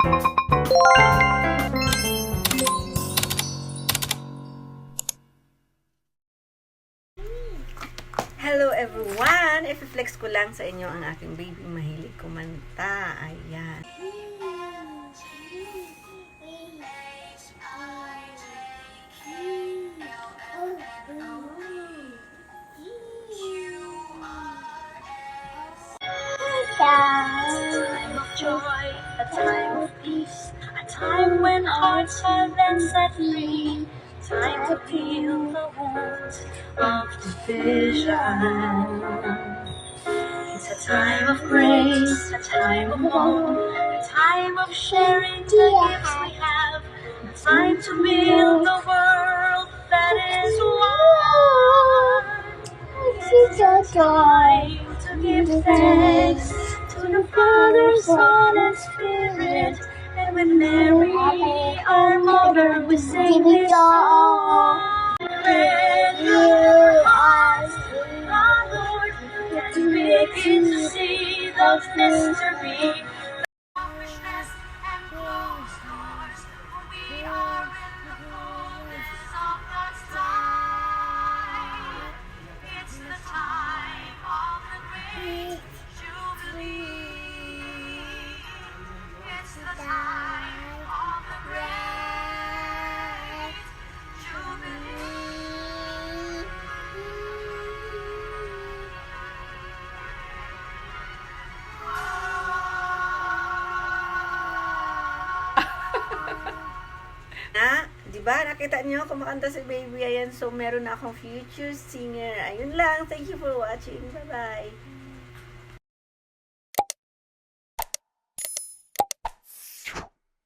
Hello everyone! I-flex ko lang sa inyo ang aking baby mahilig kumanta. Ayan. Time of joy, a time of peace, a time when hearts are then set free, time to heal the wounds of division. It's a time of grace, a time of hope, a time of sharing the gifts we have, a time to build a world that is one. It's a time to give thanks to the Father, Son, and Spirit, and with Mary, our Mother, we sing this song. When your eyes are Lord, let's begin to see the mystery. Selfishness and closed doors, for we are in the fullness of God's time. It's the time of the great Jubilee. It's the time of the great Jubilee. Na, di ba? Nakita niyo kumakanta si baby. Ayan, so meron na akong future singer. Ayun lang. Thank you for watching. Bye-bye.